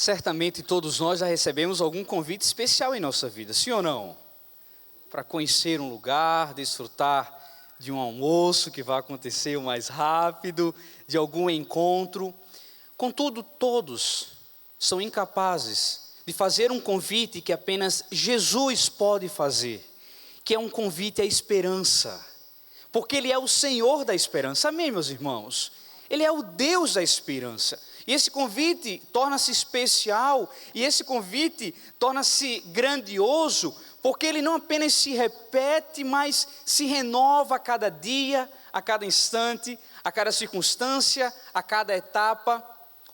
Certamente todos nós já recebemos algum convite especial em nossa vida, sim ou não? Para conhecer um lugar, desfrutar de um almoço que vai acontecer o mais rápido, de algum encontro. Contudo, todos são incapazes de fazer um convite que apenas Jesus pode fazer, que é um convite à esperança, porque Ele é o Senhor da esperança, amém, meus irmãos? Ele é o Deus da esperança. E esse convite torna-se especial, e esse convite torna-se grandioso, porque ele não apenas se repete, mas se renova a cada dia, a cada instante, a cada circunstância, a cada etapa.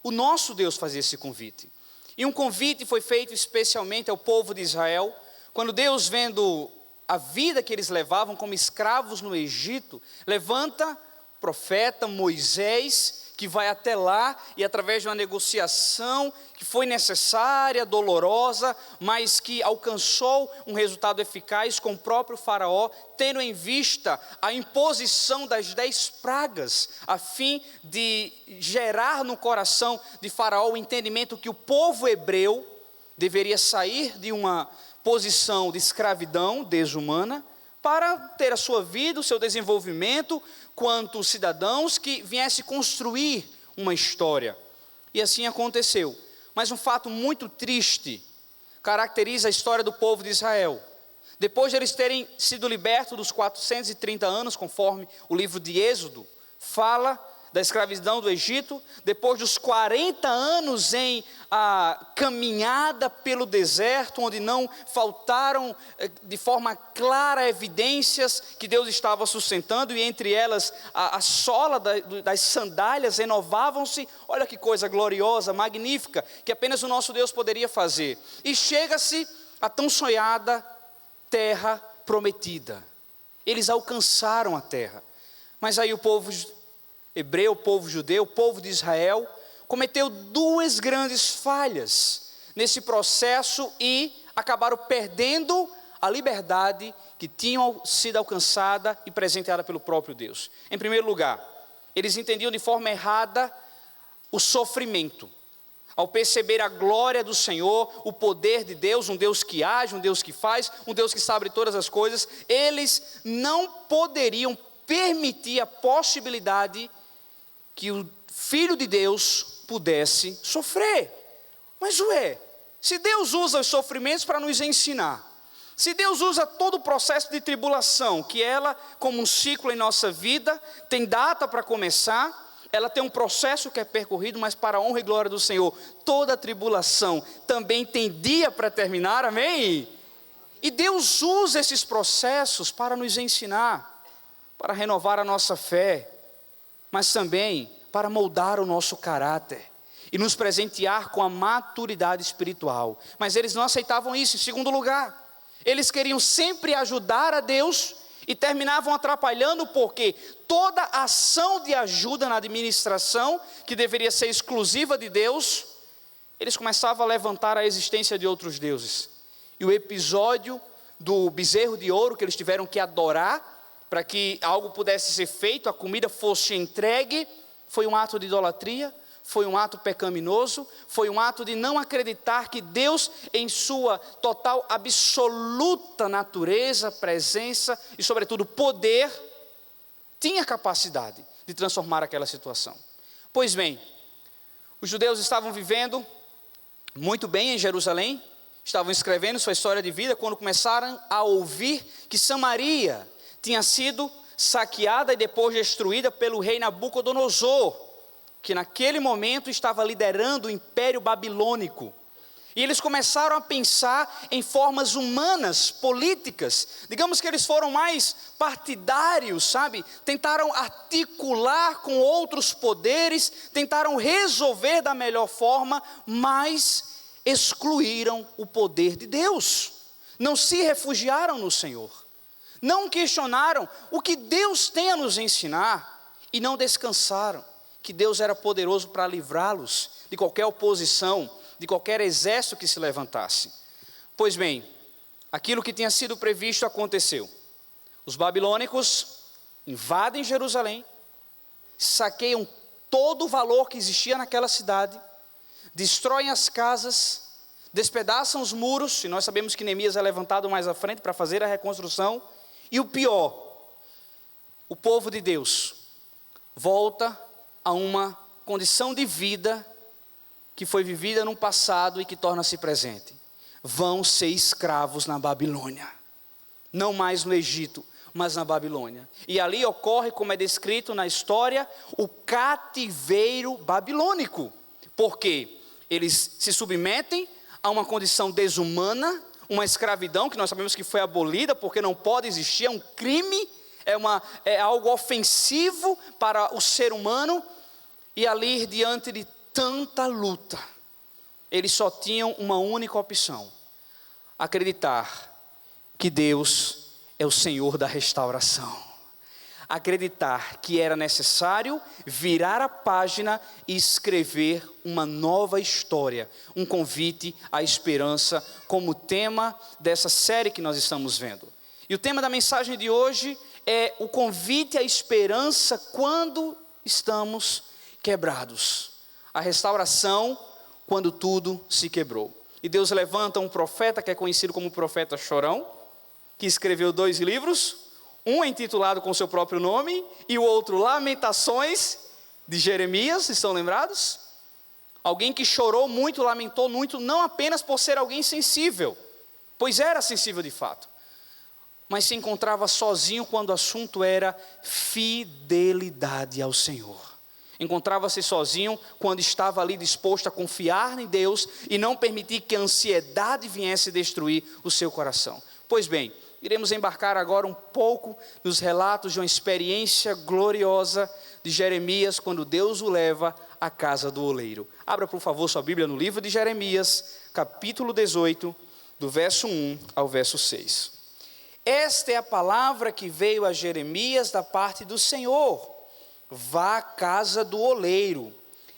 O nosso Deus fazia esse convite. E um convite foi feito especialmente ao povo de Israel, quando Deus, vendo a vida que eles levavam como escravos no Egito, levanta o profeta Moisés, que vai até lá e através de uma negociação que foi necessária, dolorosa, mas que alcançou um resultado eficaz com o próprio faraó, tendo em vista a imposição das 10 pragas, a fim de gerar no coração de faraó o entendimento que o povo hebreu deveria sair de uma posição de escravidão desumana, para ter a sua vida, o seu desenvolvimento, quanto cidadãos que viessem construir uma história. E assim aconteceu. Mas um fato muito triste caracteriza a história do povo de Israel. Depois de eles terem sido libertos dos 430 anos, conforme o livro de Êxodo fala, da escravidão do Egito, depois dos 40 anos em caminhada pelo deserto, onde não faltaram de forma clara evidências que Deus estava sustentando, e entre elas a sola das sandálias renovavam-se. Olha que coisa gloriosa, magnífica, que apenas o nosso Deus poderia fazer. E chega-se a tão sonhada terra prometida. Eles alcançaram a terra, mas aí o povo hebreu, o povo judeu, o povo de Israel, cometeu 2 grandes falhas nesse processo e acabaram perdendo a liberdade que tinham sido alcançada e presenteada pelo próprio Deus. Em primeiro lugar, eles entendiam de forma errada o sofrimento. Ao perceber a glória do Senhor, o poder de Deus, um Deus que age, um Deus que faz, um Deus que sabe todas as coisas, eles não poderiam permitir a possibilidade que o Filho de Deus pudesse sofrer. Mas se Deus usa os sofrimentos para nos ensinar, se Deus usa todo o processo de tribulação, que ela, como um ciclo em nossa vida, tem data para começar, ela tem um processo que é percorrido, mas para a honra e glória do Senhor, toda tribulação também tem dia para terminar, amém? E Deus usa esses processos para nos ensinar, para renovar a nossa fé, mas também para moldar o nosso caráter e nos presentear com a maturidade espiritual. Mas eles não aceitavam isso. Em segundo lugar, eles queriam sempre ajudar a Deus e terminavam atrapalhando, porque toda ação de ajuda na administração, que deveria ser exclusiva de Deus, eles começavam a levantar a existência de outros deuses. E o episódio do bezerro de ouro que eles tiveram que adorar, para que algo pudesse ser feito, a comida fosse entregue, foi um ato de idolatria, foi um ato pecaminoso, foi um ato de não acreditar que Deus, em sua total, absoluta natureza, presença e, sobretudo, poder, tinha capacidade de transformar aquela situação. Pois bem, os judeus estavam vivendo muito bem em Jerusalém, estavam escrevendo sua história de vida, quando começaram a ouvir que Samaria tinha sido saqueada e depois destruída pelo rei Nabucodonosor, que naquele momento estava liderando o Império Babilônico. E eles começaram a pensar em formas humanas, políticas. Digamos que eles foram mais partidários, sabe? Tentaram articular com outros poderes, tentaram resolver da melhor forma, mas excluíram o poder de Deus. Não se refugiaram no Senhor. Não questionaram o que Deus tem a nos ensinar e não descansaram que Deus era poderoso para livrá-los de qualquer oposição, de qualquer exército que se levantasse. Pois bem, aquilo que tinha sido previsto aconteceu. Os babilônicos invadem Jerusalém, saqueiam todo o valor que existia naquela cidade, destroem as casas, despedaçam os muros, e nós sabemos que Neemias é levantado mais à frente para fazer a reconstrução, e o pior, o povo de Deus volta a uma condição de vida que foi vivida no passado e que torna-se presente. Vão ser escravos na Babilônia, não mais no Egito, mas na Babilônia. E ali ocorre, como é descrito na história, o cativeiro babilônico, porque eles se submetem a uma condição desumana, uma escravidão que nós sabemos que foi abolida, porque não pode existir, é um crime, é algo ofensivo para o ser humano, e ali diante de tanta luta, eles só tinham uma única opção: acreditar que Deus é o Senhor da restauração, acreditar que era necessário virar a página e escrever uma nova história, um convite à esperança, como tema dessa série que nós estamos vendo. E o tema da mensagem de hoje é o convite à esperança quando estamos quebrados, a restauração quando tudo se quebrou. E Deus levanta um profeta que é conhecido como o profeta Chorão, que escreveu 2 livros, um intitulado com seu próprio nome e o outro Lamentações de Jeremias, estão lembrados? Alguém que chorou muito, lamentou muito, não apenas por ser alguém sensível, pois era sensível de fato, mas se encontrava sozinho quando o assunto era fidelidade ao Senhor. Encontrava-se sozinho quando estava ali disposto a confiar em Deus e não permitir que a ansiedade viesse destruir o seu coração. Pois bem, iremos embarcar agora um pouco nos relatos de uma experiência gloriosa de Jeremias, quando Deus o leva à casa do oleiro. Abra, por favor, sua Bíblia no livro de Jeremias, capítulo 18, do verso 1 ao verso 6. Esta é a palavra que veio a Jeremias da parte do Senhor: vá à casa do oleiro,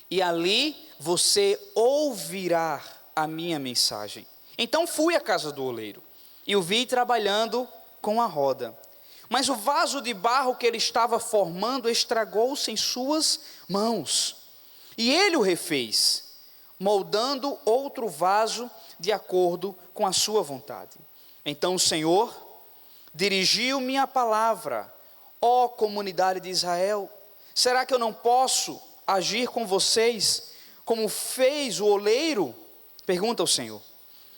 e ali você ouvirá a minha mensagem. Então fui à casa do oleiro, e o vi trabalhando com a roda. Mas o vaso de barro que ele estava formando estragou-se em suas mãos. E ele o refez, moldando outro vaso de acordo com a sua vontade. Então o Senhor dirigiu-me a palavra: ó comunidade de Israel, será que eu não posso agir com vocês como fez o oleiro? Pergunta o Senhor.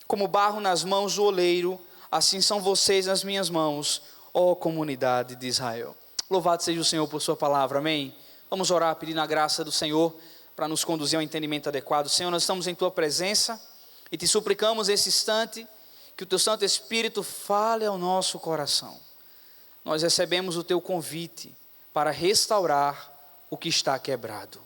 Como barro nas mãos do oleiro, assim são vocês nas minhas mãos, ó comunidade de Israel. Louvado seja o Senhor por sua palavra, amém? Vamos orar pedindo a graça do Senhor para nos conduzir ao entendimento adequado. Senhor, nós estamos em tua presença e te suplicamos esse instante que o teu Santo Espírito fale ao nosso coração. Nós recebemos o teu convite para restaurar o que está quebrado.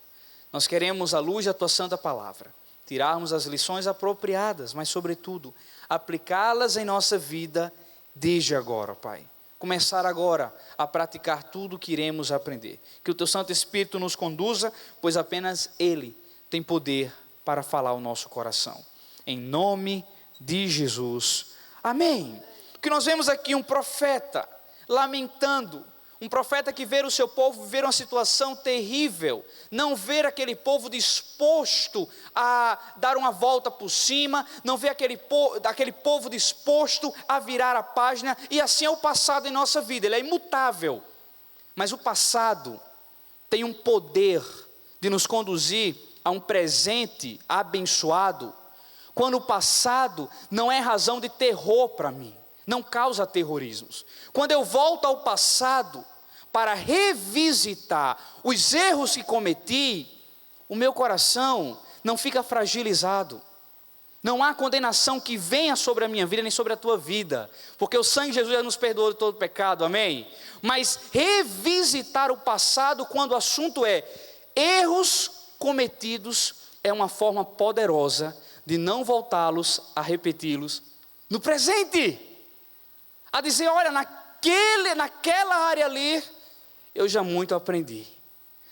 Nós queremos, à luz da tua santa palavra, tirarmos as lições apropriadas, mas sobretudo, aplicá-las em nossa vida desde agora, Pai. Começar agora a praticar tudo o que iremos aprender. Que o teu Santo Espírito nos conduza, pois apenas Ele tem poder para falar ao nosso coração. Em nome de Jesus. Amém. O que nós vemos aqui, um profeta lamentando, um profeta que vê o seu povo viver uma situação terrível, não ver aquele povo disposto a dar uma volta por cima, não ver aquele povo disposto a virar a página, e assim é o passado em nossa vida, ele é imutável, mas o passado tem um poder de nos conduzir a um presente abençoado, quando o passado não é razão de terror para mim, não causa terrorismos. Quando eu volto ao passado para revisitar os erros que cometi, o meu coração não fica fragilizado. Não há condenação que venha sobre a minha vida nem sobre a tua vida, porque o sangue de Jesus já nos perdoou de todo pecado, amém? Mas revisitar o passado quando o assunto é erros cometidos é uma forma poderosa de não voltá-los a repeti-los no presente. A dizer, olha, naquela área ali, eu já muito aprendi.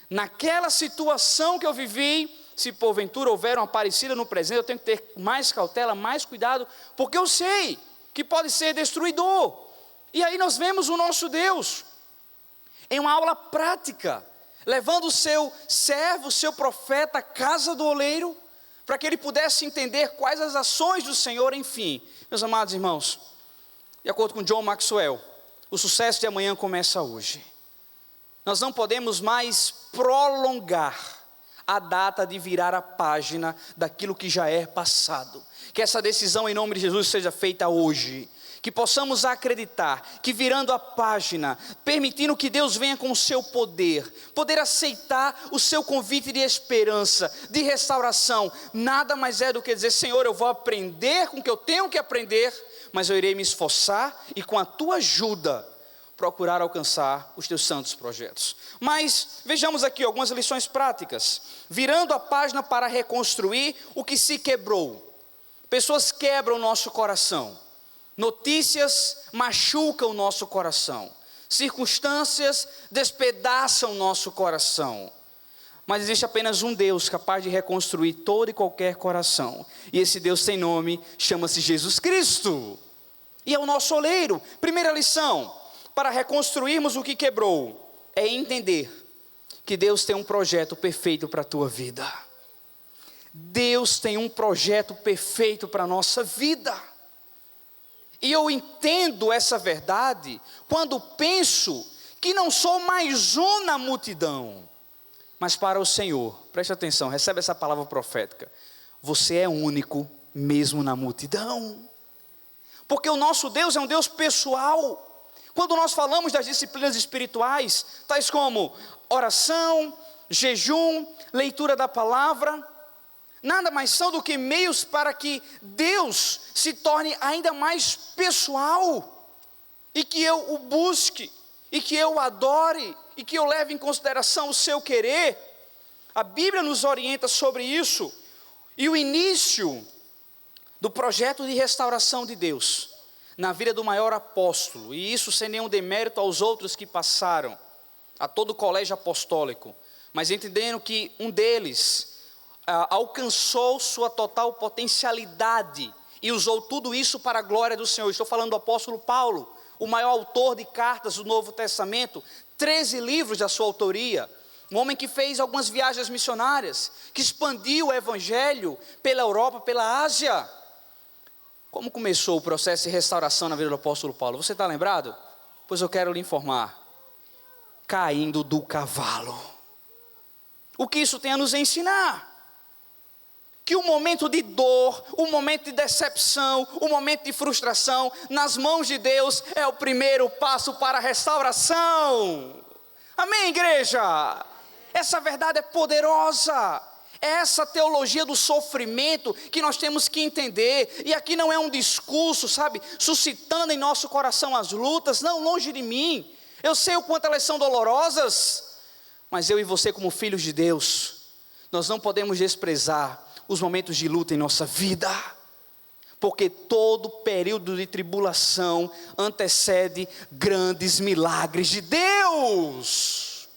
Naquela situação que eu vivi, se porventura houver uma parecida no presente, eu tenho que ter mais cautela, mais cuidado, porque eu sei que pode ser destruidor. E aí nós vemos o nosso Deus, em uma aula prática, levando o seu servo, o seu profeta à casa do oleiro, para que ele pudesse entender quais as ações do Senhor, enfim. Meus amados irmãos, de acordo com John Maxwell, o sucesso de amanhã começa hoje. Nós não podemos mais prolongar a data de virar a página daquilo que já é passado. Que essa decisão em nome de Jesus seja feita hoje. Que possamos acreditar que virando a página, permitindo que Deus venha com o seu poder aceitar o seu convite de esperança, de restauração, nada mais é do que dizer: Senhor, eu vou aprender com o que eu tenho que aprender, mas eu irei me esforçar e com a tua ajuda, procurar alcançar os teus santos projetos. Mas vejamos aqui algumas lições práticas. Virando a página para reconstruir o que se quebrou. Pessoas quebram o nosso coração. Notícias machucam o nosso coração. Circunstâncias despedaçam o nosso coração. Mas existe apenas um Deus capaz de reconstruir todo e qualquer coração. E esse Deus tem nome, chama-se Jesus Cristo. E é o nosso oleiro. Primeira lição, para reconstruirmos o que quebrou, é entender que Deus tem um projeto perfeito para a tua vida. Deus tem um projeto perfeito para a nossa vida. E eu entendo essa verdade quando penso que não sou mais um na multidão, mas para o Senhor, preste atenção, recebe essa palavra profética, você é único mesmo na multidão, porque o nosso Deus é um Deus pessoal. Quando nós falamos das disciplinas espirituais, tais como oração, jejum, leitura da palavra, nada mais são do que meios para que Deus se torne ainda mais pessoal, e que eu o busque, e que eu o adore, e que eu leve em consideração o seu querer. A Bíblia nos orienta sobre isso, e o início do projeto de restauração de Deus, na vida do maior apóstolo, e isso sem nenhum demérito aos outros que passaram, a todo o colégio apostólico, mas entendendo que um deles alcançou sua total potencialidade e usou tudo isso para a glória do Senhor. Estou falando do apóstolo Paulo, o maior autor de cartas do Novo Testamento, 13 livros da sua autoria, um homem que fez algumas viagens missionárias, que expandiu o evangelho pela Europa, pela Ásia. Como começou o processo de restauração na vida do apóstolo Paulo? Você está lembrado? Pois eu quero lhe informar: caindo do cavalo. O que isso tem a nos ensinar? Que o momento de dor, o momento de decepção, o momento de frustração, nas mãos de Deus, é o primeiro passo para a restauração. Amém, igreja? Essa verdade é poderosa. É essa teologia do sofrimento que nós temos que entender. E aqui não é um discurso, sabe, suscitando em nosso coração as lutas. Não, longe de mim. Eu sei o quanto elas são dolorosas. Mas eu e você, como filhos de Deus, nós não podemos desprezar os momentos de luta em nossa vida, porque todo período de tribulação antecede grandes milagres de Deus.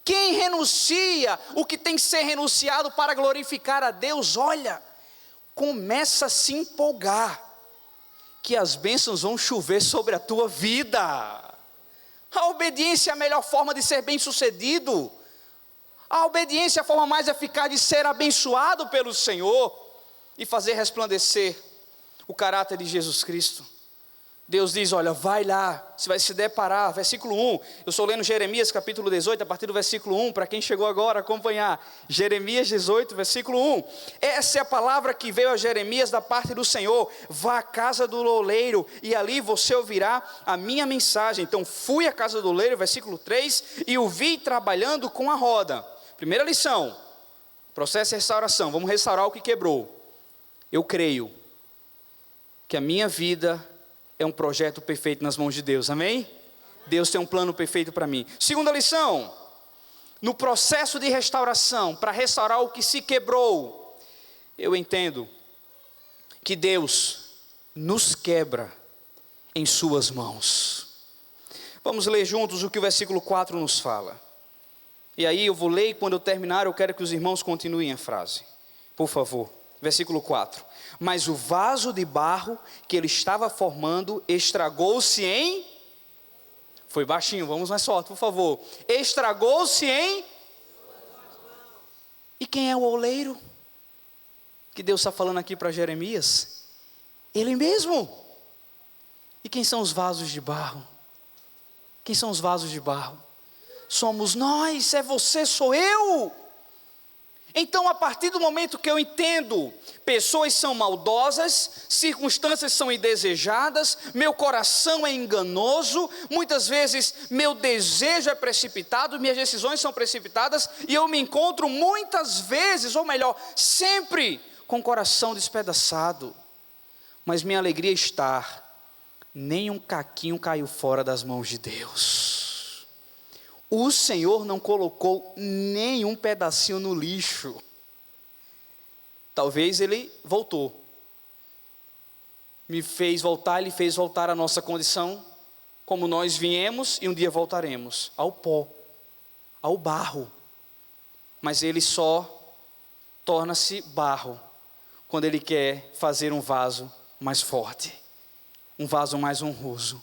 Quem renuncia o que tem que ser renunciado para glorificar a Deus, olha, começa a se empolgar, que as bênçãos vão chover sobre a tua vida. A obediência é a melhor forma de ser bem-sucedido. A obediência é a forma mais eficaz de ser abençoado pelo Senhor e fazer resplandecer o caráter de Jesus Cristo. Deus diz, olha, vai lá, você vai se deparar, versículo 1, eu estou lendo Jeremias capítulo 18, a partir do versículo 1, para quem chegou agora a acompanhar, Jeremias 18, versículo 1, essa é a palavra que veio a Jeremias da parte do Senhor: vá à casa do oleiro, e ali você ouvirá a minha mensagem. Então fui à casa do oleiro, versículo 3, e o vi trabalhando com a roda. Primeira lição, processo de restauração, vamos restaurar o que quebrou. Eu creio que a minha vida é um projeto perfeito nas mãos de Deus, amém? Deus tem um plano perfeito para mim. Segunda lição, no processo de restauração, para restaurar o que se quebrou, eu entendo que Deus nos quebra em suas mãos. Vamos ler juntos o que o versículo 4 nos fala. E aí eu vou ler e quando eu terminar eu quero que os irmãos continuem a frase. Por favor, versículo 4. Mas o vaso de barro que ele estava formando estragou-se em... Foi baixinho, vamos mais forte, por favor. Estragou-se em... E quem é o oleiro? que Deus está falando aqui para Jeremias? Ele mesmo. E quem são os vasos de barro? Quem são os vasos de barro? Somos nós, é você, sou eu. Então, a partir do momento que eu entendo, pessoas são maldosas, circunstâncias são indesejadas, meu coração é enganoso, muitas vezes meu desejo é precipitado, minhas decisões são precipitadas, e eu me encontro muitas vezes, ou melhor, sempre com o coração despedaçado. Mas minha alegria está, nem um caquinho caiu fora das mãos de Deus. O Senhor não colocou nenhum pedacinho no lixo. Talvez Ele voltou. Me fez voltar, Ele fez voltar a nossa condição, como nós viemos e um dia voltaremos, ao pó, ao barro. Mas Ele só torna-se barro, quando Ele quer fazer um vaso mais forte, um vaso mais honroso.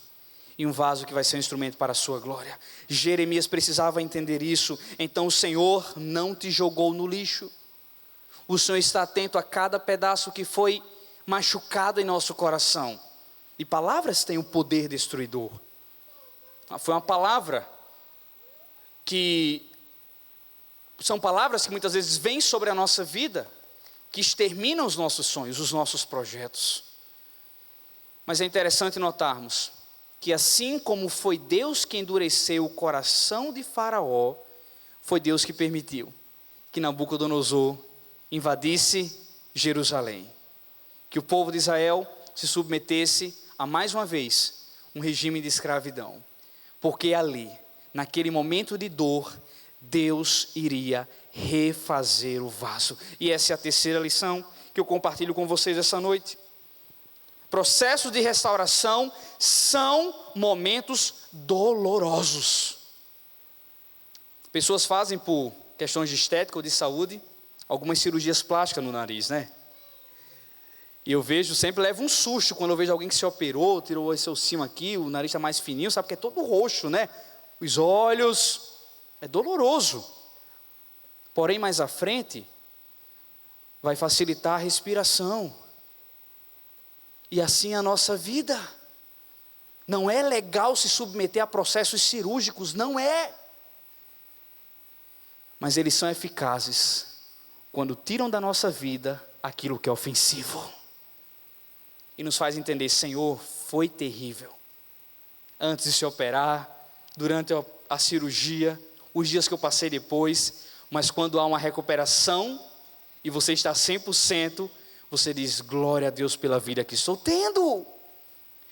E um vaso que vai ser um instrumento para a sua glória. Jeremias precisava entender isso. Então o Senhor não te jogou no lixo. O Senhor está atento a cada pedaço que foi machucado em nosso coração. E palavras têm um poder destruidor. Foi uma palavra que... São palavras que muitas vezes vêm sobre a nossa vida, que exterminam os nossos sonhos, os nossos projetos. Mas é interessante notarmos que assim como foi Deus que endureceu o coração de Faraó, foi Deus que permitiu que Nabucodonosor invadisse Jerusalém, que o povo de Israel se submetesse a mais uma vez um regime de escravidão, porque ali, naquele momento de dor, Deus iria refazer o vaso. E essa é a terceira lição que eu compartilho com vocês essa noite. Processos de restauração são momentos dolorosos. Pessoas fazem por questões de estética ou de saúde algumas cirurgias plásticas no nariz, né? E eu vejo, sempre levo um susto quando eu vejo alguém que se operou, tirou esse cima aqui, o nariz está mais fininho, sabe que é todo roxo, né? Os olhos, é doloroso. Porém, mais à frente, vai facilitar a respiração. E assim a nossa vida. Não é legal se submeter a processos cirúrgicos, não é. Mas eles são eficazes quando tiram da nossa vida aquilo que é ofensivo. E nos faz entender, Senhor, foi terrível. Antes de se operar, durante a cirurgia, os dias que eu passei depois, mas quando há uma recuperação e você está 100%, você diz, glória a Deus pela vida que estou tendo.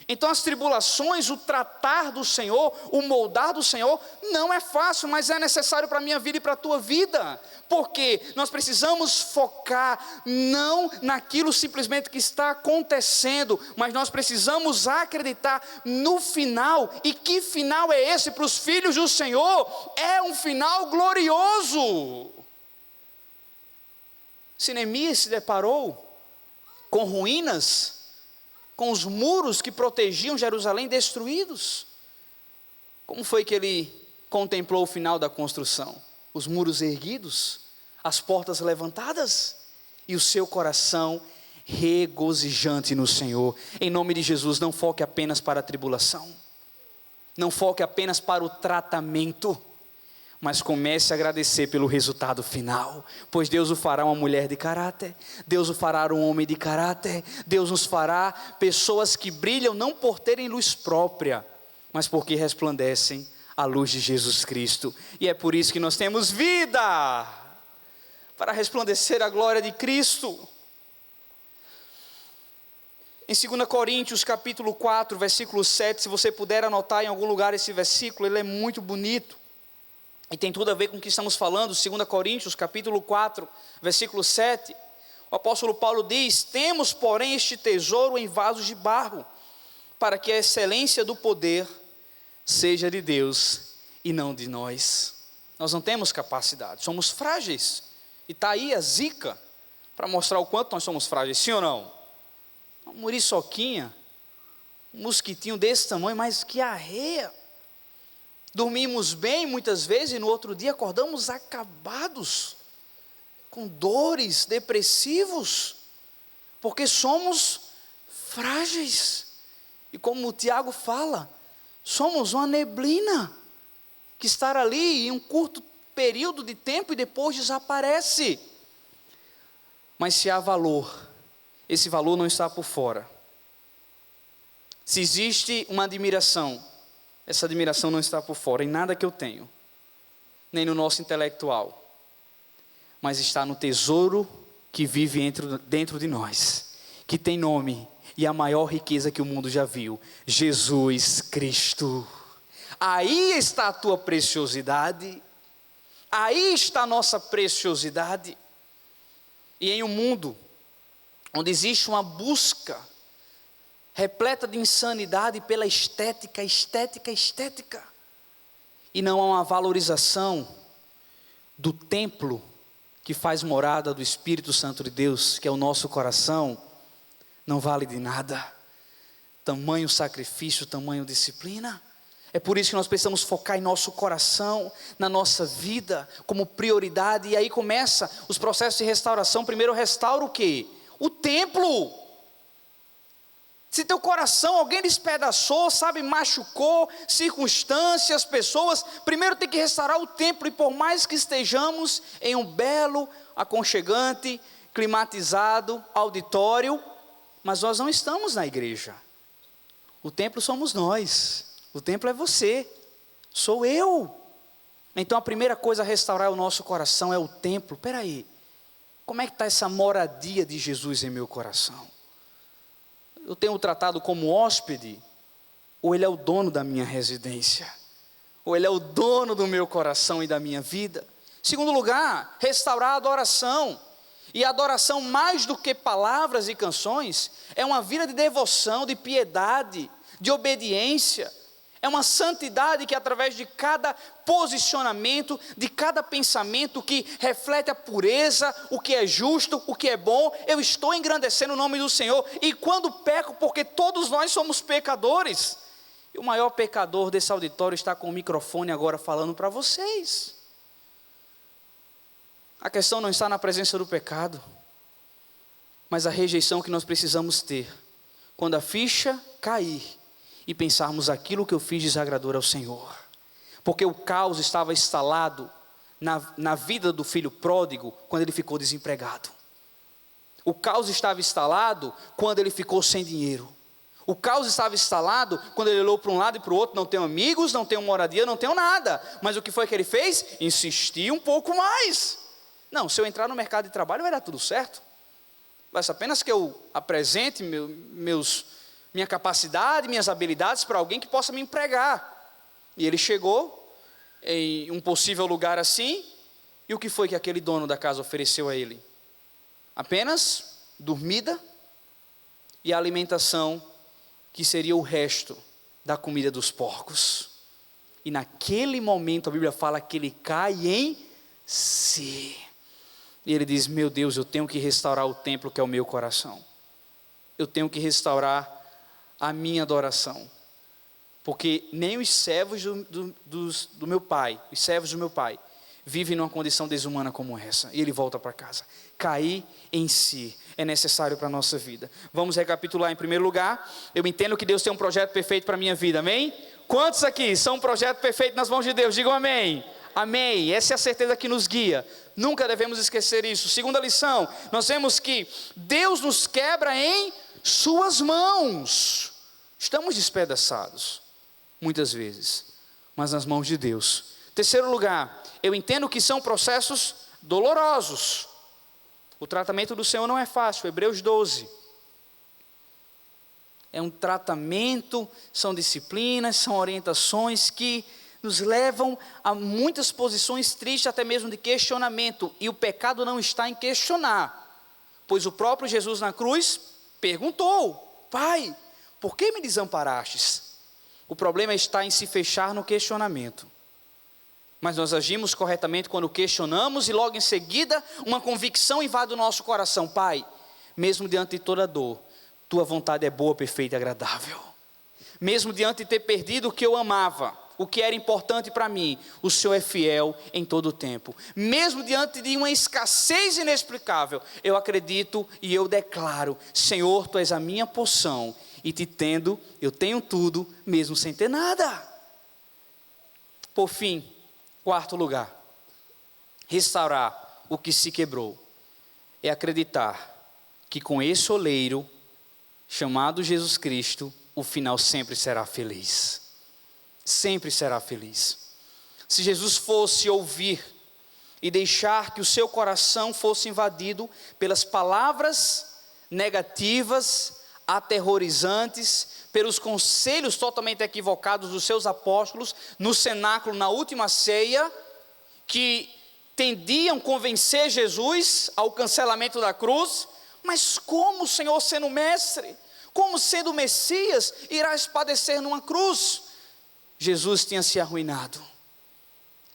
Então as tribulações, o tratar do Senhor, o moldar do Senhor, não é fácil, mas é necessário para a minha vida e para a tua vida. Porque nós precisamos focar não naquilo simplesmente que está acontecendo, mas nós precisamos acreditar no final. E que final é esse para os filhos do Senhor? É um final glorioso. Se Neemias se deparou com ruínas, com os muros que protegiam Jerusalém destruídos, como foi que ele contemplou o final da construção? Os muros erguidos, as portas levantadas, e o seu coração regozijante no Senhor. Em nome de Jesus, não foque apenas para a tribulação, não foque apenas para o tratamento, mas comece a agradecer pelo resultado final, pois Deus o fará uma mulher de caráter, Deus o fará um homem de caráter, Deus nos fará pessoas que brilham não por terem luz própria, mas porque resplandecem a luz de Jesus Cristo. E é por isso que nós temos vida, para resplandecer a glória de Cristo. Em 2 Coríntios capítulo 4, versículo 7, se você puder anotar em algum lugar esse versículo, ele é muito bonito. E tem tudo a ver com o que estamos falando, 2 Coríntios, capítulo 4, versículo 7. O apóstolo Paulo diz, temos, porém, este tesouro em vasos de barro, para que a excelência do poder seja de Deus e não de nós. Nós não temos capacidade, somos frágeis. E está aí a zica, para mostrar o quanto nós somos frágeis, sim ou não? Uma muriçoquinha, um mosquitinho desse tamanho, mas que arreia. Dormimos bem muitas vezes e no outro dia acordamos acabados, com dores, depressivos. Porque somos frágeis. E como o Tiago fala, somos uma neblina que está ali em um curto período de tempo e depois desaparece. Mas se há valor, esse valor não está por fora. Se existe uma admiração, essa admiração não está por fora, em nada que eu tenho, nem no nosso intelectual, mas está no tesouro que vive dentro de nós, que tem nome e a maior riqueza que o mundo já viu: Jesus Cristo. Aí está a tua preciosidade, aí está a nossa preciosidade. E em um mundo onde existe uma busca repleta de insanidade pela estética, e não há uma valorização do templo que faz morada do Espírito Santo de Deus, que é o nosso coração, não vale de nada. Tamanho sacrifício, tamanho disciplina. É por isso que nós precisamos focar em nosso coração, na nossa vida, como prioridade. E aí começa os processos de restauração. Primeiro restaura o quê? O templo. Se teu coração alguém despedaçou, sabe, machucou, circunstâncias, pessoas, primeiro tem que restaurar o templo. E por mais que estejamos em um belo, aconchegante, climatizado auditório, mas nós não estamos na igreja. O templo somos nós, o templo é você, sou eu. Então a primeira coisa a restaurar o nosso coração é o templo. Espera aí, como é que está essa moradia de Jesus em meu coração? Eu tenho o tratado como hóspede, ou ele é o dono da minha residência? Ou ele é o dono do meu coração e da minha vida? Segundo lugar, restaurar a adoração. E a adoração, mais do que palavras e canções, é uma vida de devoção, de piedade, de obediência. É uma santidade que através de cada posicionamento, de cada pensamento que reflete a pureza, o que é justo, o que é bom, eu estou engrandecendo o nome do Senhor. E quando peco, porque todos nós somos pecadores, e o maior pecador desse auditório está com o microfone agora falando para vocês. A questão não está na presença do pecado, mas a rejeição que nós precisamos ter, quando a ficha cair, e pensarmos aquilo que eu fiz desagradou ao Senhor, porque o caos estava instalado na vida do filho pródigo, quando ele ficou desempregado. O caos estava instalado quando ele ficou sem dinheiro. O caos estava instalado quando ele olhou para um lado e para o outro: não tenho amigos, não tenho moradia, não tenho nada. Mas o que foi que ele fez? Insistiu um pouco mais. Não, se eu entrar no mercado de trabalho vai dar tudo certo. Basta apenas que eu apresente minha capacidade, minhas habilidades para alguém que possa me empregar. E ele chegou em um possível lugar assim, e o que foi que aquele dono da casa ofereceu a ele? Apenas dormida e a alimentação, que seria o resto da comida dos porcos. E naquele momento a Bíblia fala que ele cai em si. E ele diz: meu Deus, eu tenho que restaurar o templo que é o meu coração. Eu tenho que restaurar a minha adoração, porque nem os servos do meu pai, os servos do meu pai, vivem numa condição desumana como essa. E ele volta para casa. Cair em si é necessário para a nossa vida. Vamos recapitular. Em primeiro lugar, eu entendo que Deus tem um projeto perfeito para a minha vida, amém? Quantos aqui são um projeto perfeito nas mãos de Deus? Digam amém. Amém, essa é a certeza que nos guia, nunca devemos esquecer isso. Segunda lição, nós vemos que Deus nos quebra em suas mãos. Estamos despedaçados, muitas vezes, mas nas mãos de Deus. Terceiro lugar, eu entendo que são processos dolorosos. O tratamento do Senhor não é fácil, Hebreus 12. É um tratamento, são disciplinas, são orientações que nos levam a muitas posições tristes, até mesmo de questionamento. E o pecado não está em questionar, pois o próprio Jesus na cruz perguntou: Pai, por que me desamparastes? O problema está em se fechar no questionamento. Mas nós agimos corretamente quando questionamos e logo em seguida uma convicção invade o nosso coração: Pai, mesmo diante de toda dor, tua vontade é boa, perfeita e agradável. Mesmo diante de ter perdido o que eu amava, o que era importante para mim, o Senhor é fiel em todo o tempo. Mesmo diante de uma escassez inexplicável, eu acredito e eu declaro: Senhor, Tu és a minha porção, e Te tendo, eu tenho tudo, mesmo sem ter nada. Por fim, quarto lugar, restaurar o que se quebrou, é acreditar que com esse oleiro, chamado Jesus Cristo, o final sempre será feliz. Sempre será feliz. Se Jesus fosse ouvir e deixar que o seu coração fosse invadido pelas palavras negativas, aterrorizantes, pelos conselhos totalmente equivocados dos seus apóstolos no cenáculo, na última ceia, que tendiam convencer Jesus ao cancelamento da cruz, mas como, Senhor, sendo mestre, como sendo Messias, irás padecer numa cruz? Jesus tinha se arruinado.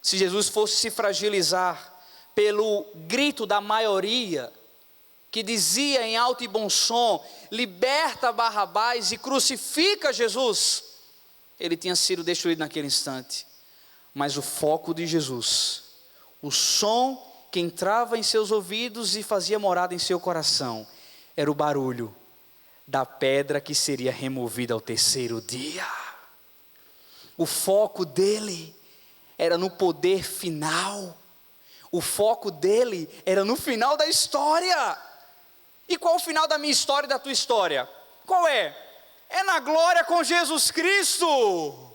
Se Jesus fosse se fragilizar pelo grito da maioria, que dizia em alto e bom som: liberta Barrabás e crucifica Jesus, ele tinha sido destruído naquele instante. Mas o foco de Jesus, o som que entrava em seus ouvidos e fazia morada em seu coração, era o barulho da pedra que seria removida ao terceiro dia. O foco dele era no poder final. O foco dele era no final da história. E qual o final da minha história e da tua história? Qual é? É na glória com Jesus Cristo.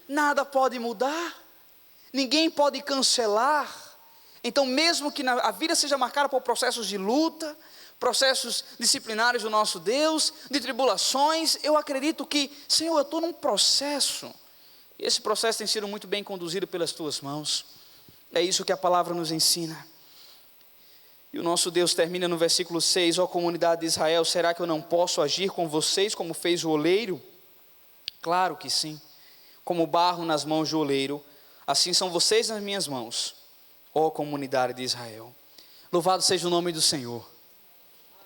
Nada pode mudar, ninguém pode cancelar. Então, mesmo que a vida seja marcada por processos de luta, processos disciplinares do nosso Deus, de tribulações, eu acredito que, Senhor, eu estou num processo, e esse processo tem sido muito bem conduzido pelas tuas mãos. É isso que a palavra nos ensina. E o nosso Deus termina no versículo 6, ó comunidade de Israel, será que eu não posso agir com vocês como fez o oleiro? Claro que sim. Como barro nas mãos do oleiro, assim são vocês nas minhas mãos, ó comunidade de Israel. Louvado seja o nome do Senhor,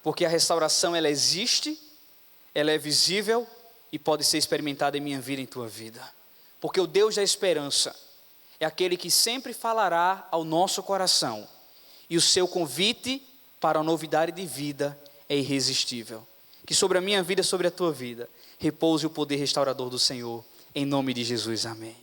porque a restauração ela existe, ela é visível e pode ser experimentada em minha vida e em tua vida. Porque o Deus da esperança é aquele que sempre falará ao nosso coração, e o seu convite para a novidade de vida é irresistível. Que sobre a minha vida, sobre a tua vida, repouse o poder restaurador do Senhor, em nome de Jesus, amém.